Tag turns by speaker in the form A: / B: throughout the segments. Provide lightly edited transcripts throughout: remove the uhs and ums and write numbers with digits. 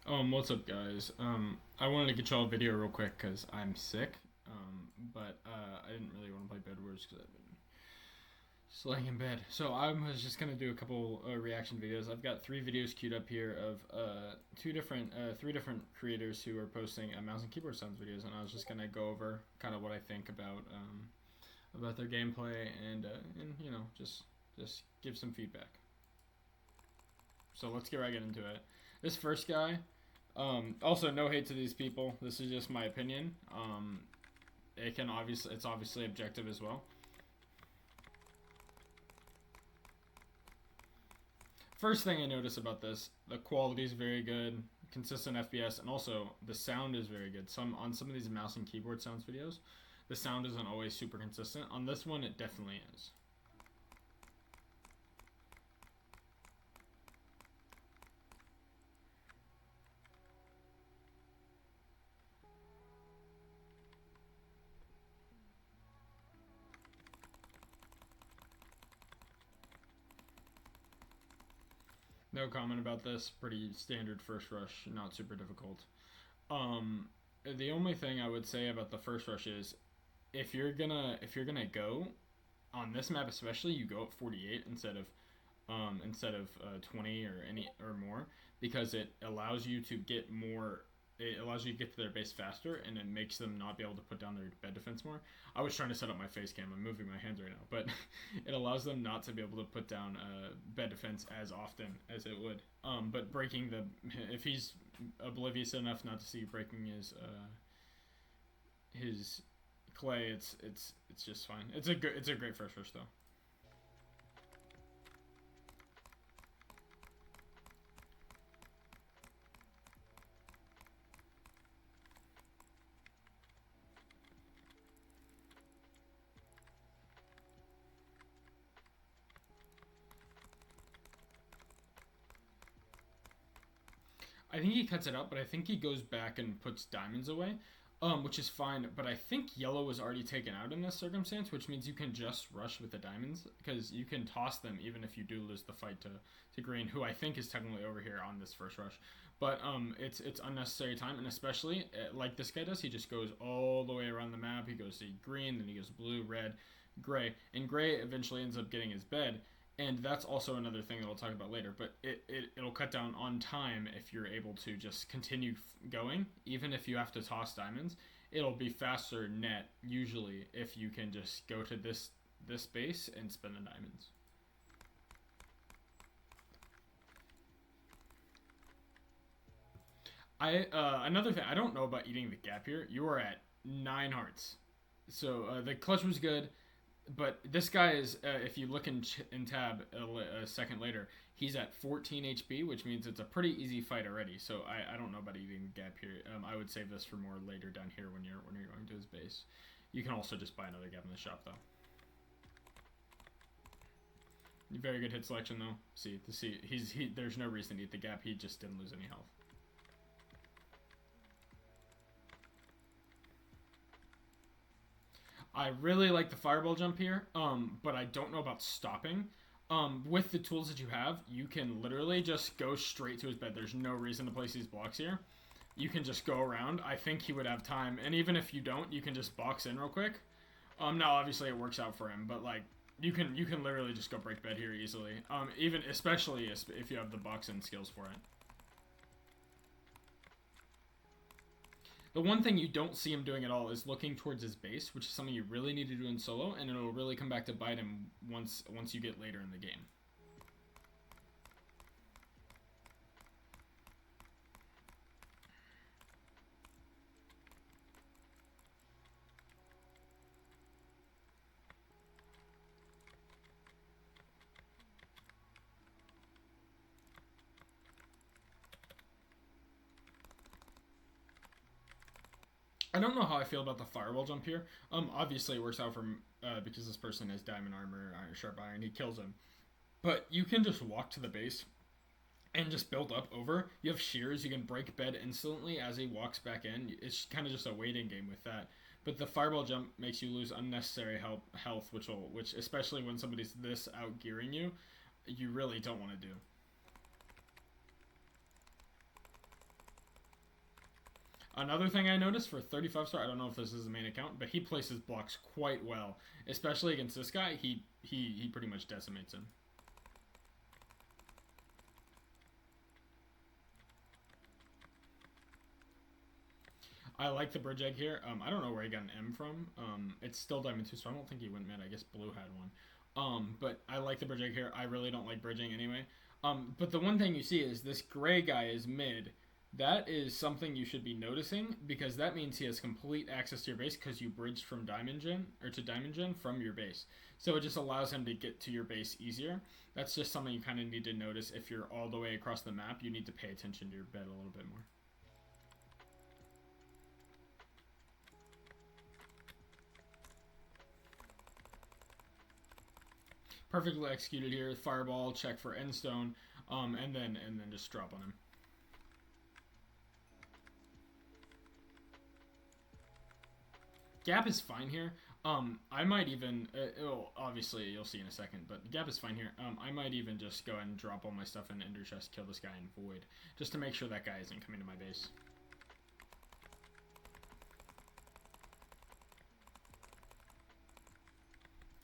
A: What's up, guys? I wanted to get y'all a video real quick because I'm sick. But I didn't really want to play Bed Wars because I've been just laying in bed. So I was just gonna do a couple reaction videos. I've got three videos queued up here of three different creators who are posting mouse and keyboard sounds videos, and I was just gonna go over kind of what I think about their gameplay and just give some feedback. So let's get right into it. This first guy, also, no hate to these people. This is just my opinion. It's obviously objective as well. First thing I notice about this, the quality is very good, consistent FPS, and also the sound is very good. On some of these mouse and keyboard sounds videos, the sound isn't always super consistent. On this one, it definitely is. No comment about this. Pretty standard first rush, not super difficult. The only thing I would say about the first rush is if you're gonna go on this map especially, you go at 48 instead of 20 or any or more, because it allows you to get to their base faster, and it makes them not be able to put down their bed defense more. I was trying to set up my face cam. I'm moving my hands right now, but it allows them not to be able to put down bed defense as often as it would. But breaking the if he's oblivious enough not to see breaking his clay, it's just fine. It's a great first rush though. I think he cuts it up, but I think he goes back and puts diamonds away, which is fine. But I think yellow was already taken out in this circumstance, which means you can just rush with the diamonds because you can toss them even if you do lose the fight to green, who I think is technically over here on this first rush. But it's unnecessary time, and especially like this guy does, he just goes all the way around the map. He goes to green, then he goes blue, red, gray, and gray eventually ends up getting his bed, and that's also another thing that we'll talk about later. But it'll cut down on time if you're able to just continue going, even if you have to toss diamonds. It'll be faster net usually if you can just go to this base and spend the diamonds. I Another thing, I don't know about eating the gap here. You are at 9 hearts, so the clutch was good. But this guy is, if you look in tab a second later, he's at 14 HP, which means it's a pretty easy fight already. So I don't know about eating the gap here. I would save this for more later down here when you're going to his base. You can also just buy another gap in the shop though. Very good hit selection though. There's no reason to eat the gap. He just didn't lose any health. I really like the fireball jump here, but I don't know about stopping. With the tools that you have, you can literally just go straight to his bed. There's no reason to place these blocks here. You can just go around. I think he would have time, and even if you don't, you can just box in real quick. Now obviously it works out for him, but like you can literally just go break bed here easily. Even especially if you have the box in skills for it. The one thing you don't see him doing at all is looking towards his base, which is something you really need to do in solo, and it'll really come back to bite him once you get later in the game. I don't know how I feel about the firewall jump here. Obviously it works out for because this person has diamond armor, iron sharp iron. He kills him, but you can just walk to the base and just build up over. You have shears. You can break bed instantly as he walks back in. It's kind of just a waiting game with that. But the fireball jump makes you lose unnecessary health, which especially when somebody's this out gearing you, you really don't want to do. Another thing I noticed for 35 star, I don't know if this is the main account, but he places blocks quite well, especially against this guy. He pretty much decimates him. I like the bridge egg here. I don't know where he got an M from. It's still Diamond 2, so I don't think he went mid. I guess Blue had one. But I like the bridge egg here. I really don't like bridging anyway. But the one thing you see is this gray guy is mid. That is something you should be noticing, because that means he has complete access to your base because you bridged from Diamond Gen, or to Diamond Gen from your base. So it just allows him to get to your base easier. That's just something you kind of need to notice. If you're all the way across the map, you need to pay attention to your bed a little bit more. Perfectly executed here. Fireball, check for endstone, and then just drop on him. Gap is fine here. I might even, obviously you'll see in a second, but Gap is fine here. I might even just go ahead and drop all my stuff in Ender Chest, kill this guy in Void, just to make sure that guy isn't coming to my base.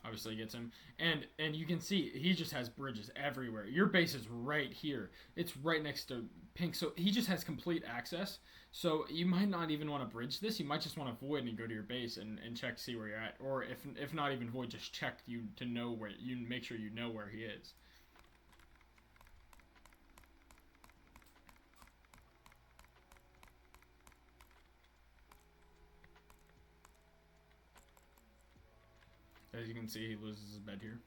A: Obviously gets him, and you can see he just has bridges everywhere. Your base is right here. It's right next to Pink, so he just has complete access. So you might not even want to bridge this. You might just want to Void and go to your base and check to see where you're at, or if not even Void, just check you to know where you make sure you know where he is. As you can see, he loses his bed here.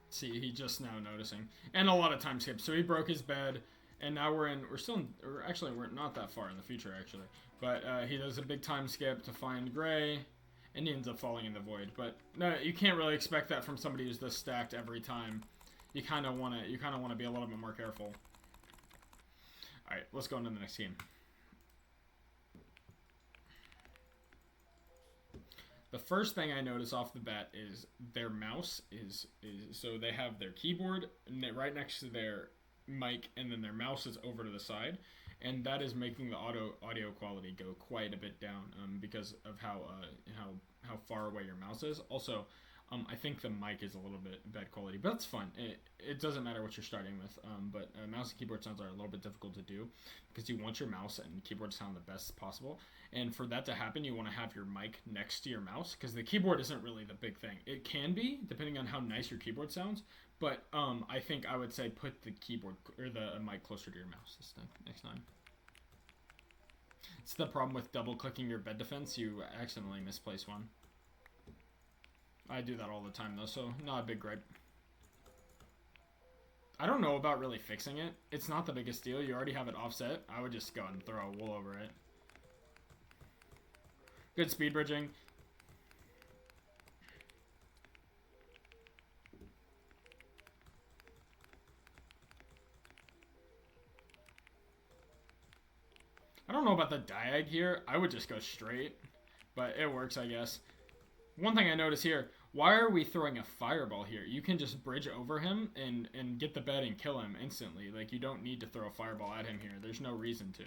A: See, he just now noticing. And a lot of time skip. So he broke his bed, and now we're not that far in the future, actually. But he does a big time skip to find Gray, and he ends up falling in the Void. But no, you can't really expect that from somebody who's this stacked every time. You kind of want to be a little bit more careful. Alright, let's go into the next game. The first thing I notice off the bat is their mouse is so they have their keyboard right next to their mic, and then their mouse is over to the side, and that is making the audio quality go quite a bit down because of how far away your mouse is. Also, I think the mic is a little bit bad quality, but that's fine. It doesn't matter what you're starting with. But mouse and keyboard sounds are a little bit difficult to do because you want your mouse and keyboard to sound the best possible. And for that to happen, you want to have your mic next to your mouse, because the keyboard isn't really the big thing. It can be, depending on how nice your keyboard sounds. But I think I would say put the keyboard or the mic closer to your mouse next time. It's the problem with double clicking your bed defense. You accidentally misplace one. I do that all the time though, so not a big gripe. I don't know about really fixing it. It's not the biggest deal. You already have it offset. I would just go and throw a wool over it. Good speed bridging. I don't know about the diag here. I would just go straight, but it works, I guess. One thing I notice here, why are we throwing a fireball here? You can just bridge over him and get the bed and kill him instantly. Like, you don't need to throw a fireball at him here. There's no reason to.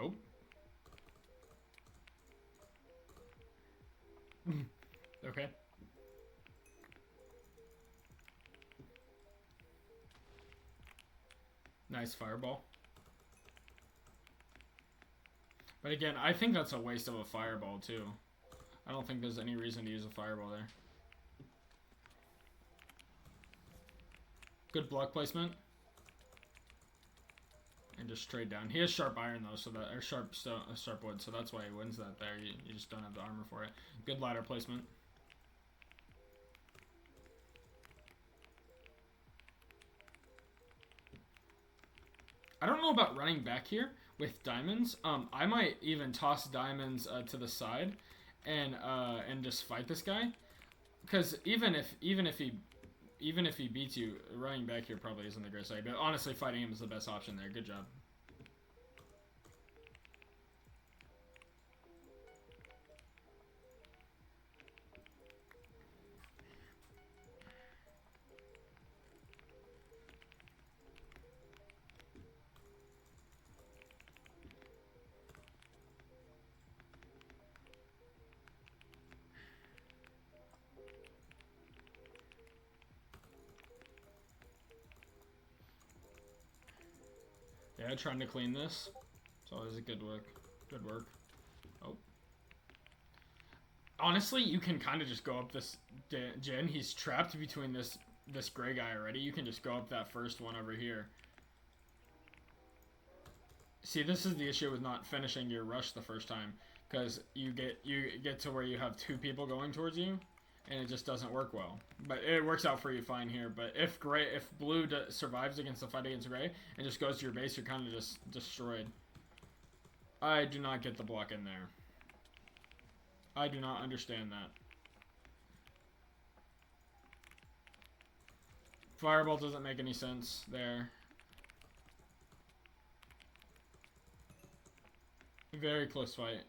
A: Oh. Okay. Nice fireball. But again, I think that's a waste of a fireball too. I don't think there's any reason to use a fireball there. Good block placement. And just trade down. He has sharp iron though, so that or sharp wood, so that's why he wins that there. You just don't have the armor for it. Good ladder placement. I don't know about running back here with diamonds. I might even toss diamonds to the side and just fight this guy, because even if he even if he beats you, running back here probably isn't the greatest idea. But honestly, fighting him is the best option there. Good job. Yeah, trying to clean this. It's always a good work. Good work. Oh. Honestly, you can kind of just go up this Jhin. He's trapped between this gray guy already. You can just go up that first one over here. See, this is the issue with not finishing your rush the first time, because you get to where you have two people going towards you, and it just doesn't work well. But it works out for you fine here. But if blue survives against the fight against gray and just goes to your base, you're kind of just destroyed. I do not get the block in there. I do not understand that. Fireball doesn't make any sense there. Very close fight.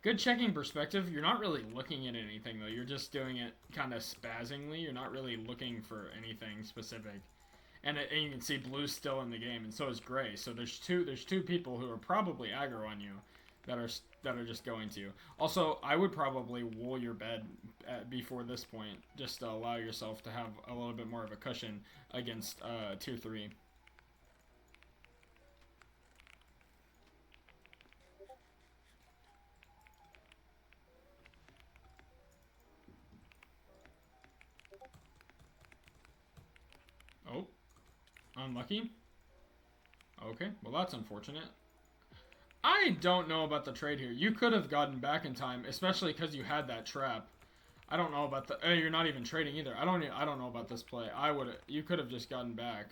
A: Good checking perspective. You're not really looking at anything, though. You're just doing it kind of spazzingly. You're not really looking for anything specific. And you can see blue's still in the game, and so is gray. So there's two people who are probably aggro on you that are just going to. Also, I would probably wool your bed before this point, just to allow yourself to have a little bit more of a cushion against tier 3. Oh, unlucky. Okay, well that's unfortunate. I don't know about the trade here. You could have gotten back in time, especially because you had that trap. I don't know about the. You're not even trading either. I don't know about this play. You could have just gotten back.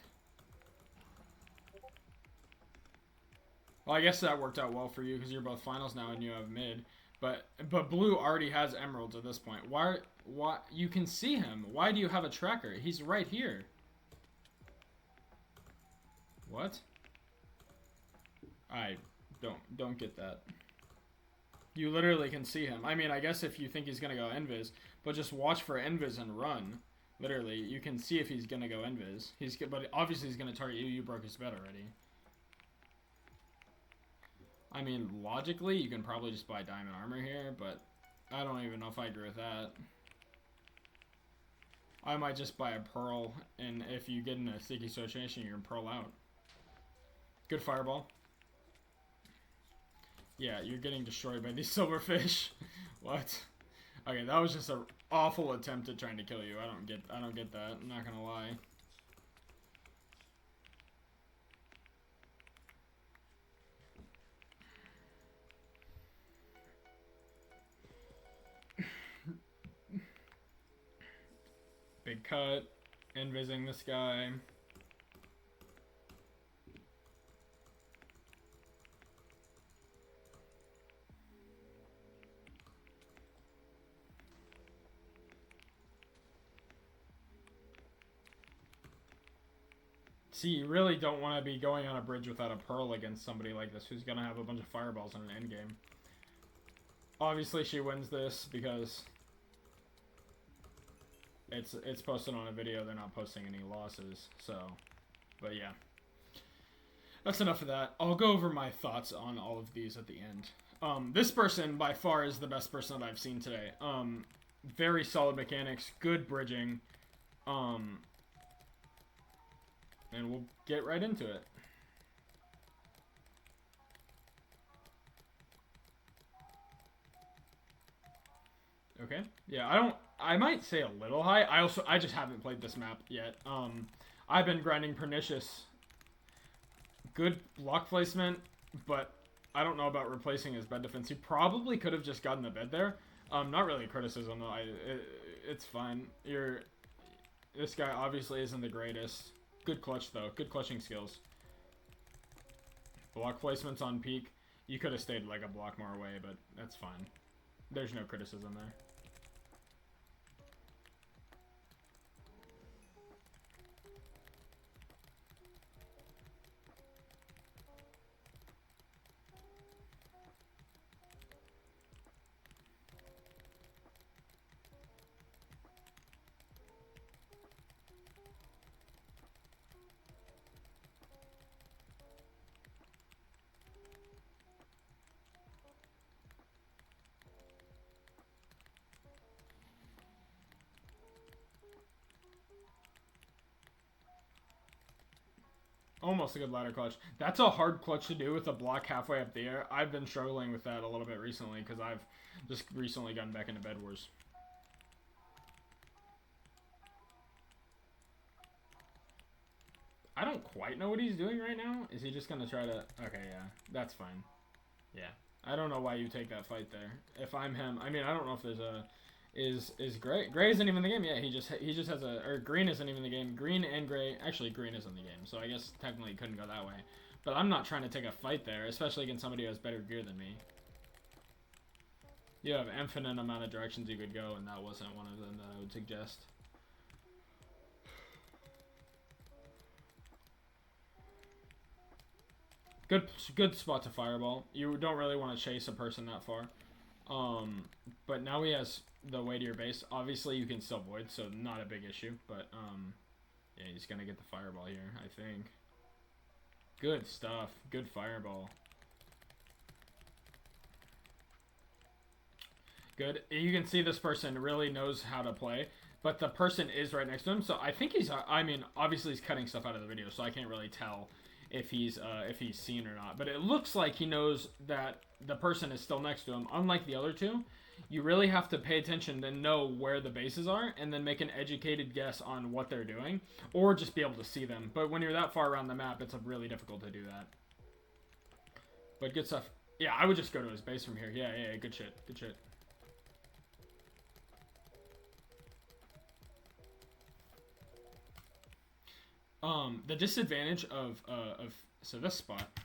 A: Well, I guess that worked out well for you because you're both finals now and you have mid. But blue already has emeralds at this point. Why you can see him? Why do you have a tracker? He's right here. What? I don't get that. You literally can see him. I mean, I guess if you think he's gonna go invis, but just watch for invis and run. Literally, you can see if he's gonna go invis. But obviously he's gonna target you. You broke his bed already. I mean, logically, you can probably just buy diamond armor here, but I don't even know if I agree with that. I might just buy a pearl, and if you get in a sticky situation, you can pearl out. Good fireball. Yeah, you're getting destroyed by these silverfish. What? Okay, that was just an awful attempt at trying to kill you. I don't get that. I'm not gonna lie. Big cut. Invising this guy. See, you really don't want to be going on a bridge without a pearl against somebody like this who's going to have a bunch of fireballs in an endgame. Obviously, she wins this because it's posted on a video. They're not posting any losses, so... But yeah. That's enough of that. I'll go over my thoughts on all of these at the end. This person, by far, is the best person that I've seen today. Very solid mechanics, good bridging, and we'll get right into it. Okay. Yeah, I might say a little high. I just haven't played this map yet. I've been grinding Pernicious. Good block placement, but I don't know about replacing his bed defense. He probably could have just gotten the bed there. Not really a criticism though. It's fine. This guy obviously isn't the greatest. Good clutch though. Good clutching skills. Block placements on peak. You could have stayed like a block more away, but that's fine. There's no criticism there. Almost a good ladder clutch. That's a hard clutch to do with a block halfway up the air. I've been struggling with that a little bit recently because I've just recently gotten back into Bed Wars. I don't quite know what he's doing right now. Is he just going to try to... Okay, yeah. That's fine. Yeah. I don't know why you take that fight there. If I'm him... I mean, I don't know if there's a... Is Gray... Gray isn't even in the game. Yeah, he just has a... Or Green isn't even in the game. Green and Gray... Actually, Green is in the game. So I guess technically he couldn't go that way. But I'm not trying to take a fight there. Especially against somebody who has better gear than me. You have infinite amount of directions you could go. And that wasn't one of them that I would suggest. Good spot to fireball. You don't really want to chase a person that far. But now he has the way to your base. Obviously, you can still void, so not a big issue. But, yeah, he's going to get the fireball here, I think. Good stuff. Good fireball. Good. You can see this person really knows how to play. But the person is right next to him, so I think he's... I mean, obviously he's cutting stuff out of the video, so I can't really tell if he's seen or not. But it looks like he knows that the person is still next to him. Unlike the other two, you really have to pay attention to know where the bases are and then make an educated guess on what they're doing, or just be able to see them. But when you're that far around the map, it's really difficult to do that. But good stuff. Yeah, I would just go to his base from here. Yeah, good shit. Good shit. The disadvantage of so this spot,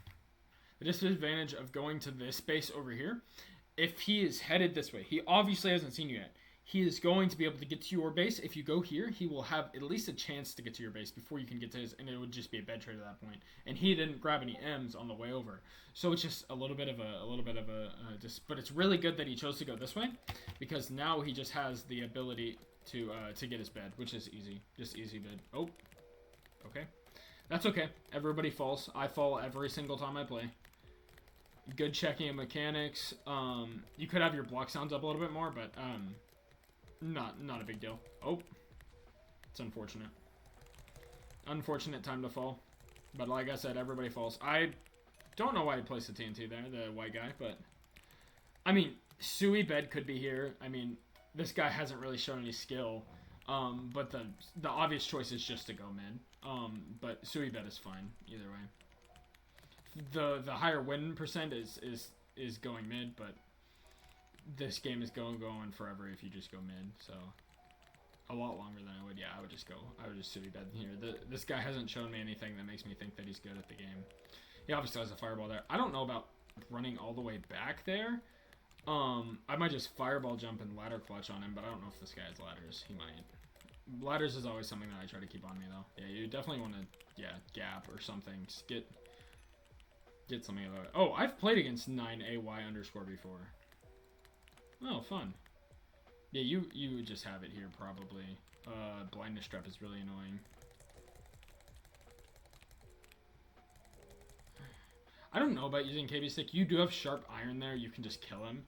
A: the disadvantage of going to this base over here, if he is headed this way, he obviously hasn't seen you yet. He is going to be able to get to your base. If you go here, he will have at least a chance to get to your base before you can get to his, and it would just be a bed trade at that point. And he didn't grab any M's on the way over, so it's just a little bit of a but it's really good that he chose to go this way, because now he just has the ability to get his bed, which is easy, just easy bed. Oh. Okay. That's okay. Everybody falls. I fall every single time I play. Good checking of mechanics. You could have your block sounds up a little bit more, but not a big deal. Oh. It's unfortunate. Unfortunate time to fall. But like I said, everybody falls. I don't know why he placed the TNT there, the white guy, but I mean, Sui bed could be here. I mean, this guy hasn't really shown any skill. But the obvious choice is just to go mid. But Sui bet is fine either way. The higher win percent is going mid, but this game is going forever if you just go mid. So a lot longer than I would. Yeah, I would just Sui bet here. This guy hasn't shown me anything that makes me think that he's good at the game. He obviously has a fireball there. I don't know about running all the way back there. I might just fireball jump and ladder clutch on him, but I don't know if this guy has ladders. He might. Ladders is always something that I try to keep on me, though. Yeah, you definitely want to, gap or something. Just get something about it. Oh, I've played against 9AY underscore before. Oh, fun. Yeah, you would just have it here, probably. Blindness trap is really annoying. I don't know about using KB stick. You do have sharp iron there. You can just kill him.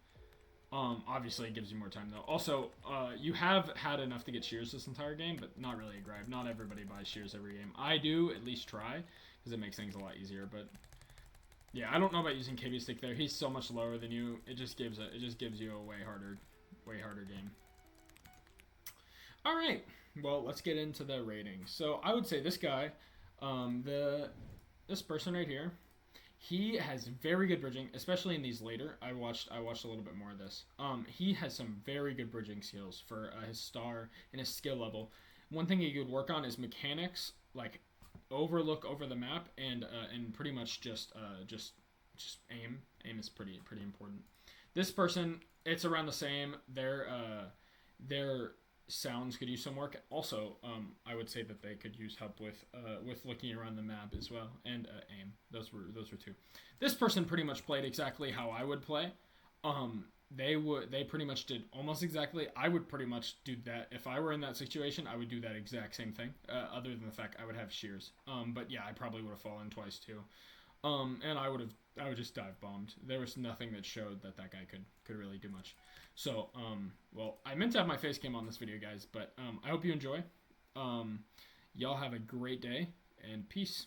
A: Obviously, it gives you more time, though. Also, you have had enough to get shears this entire game, but not really a gripe. Not everybody buys shears every game. I do at least try, because it makes things a lot easier. But yeah, I don't know about using KB stick there. He's so much lower than you. It just gives you a way harder game. All right. Well, let's get into the ratings. So I would say this guy, this person right here. He has very good bridging, especially in these later. I watched a little bit more of this. He has some very good bridging skills for his star and his skill level. One thing he could work on is mechanics, like overlook over the map and pretty much just aim Aim is pretty important. This person, it's around the same. Their sounds could use some work. Also, I would say that they could use help with looking around the map as well, and aim. Those were two. This person pretty much played exactly how I would play. They pretty much did almost exactly. I would pretty much do that if I were in that situation. I would do that exact same thing. Other than the fact I would have shears. But yeah, I probably would have fallen twice too. And I would just dive bombed. There was nothing that showed that guy could really do much. So, well, I meant to have my face cam on this video, guys, but I hope you enjoy. Y'all have a great day, and peace.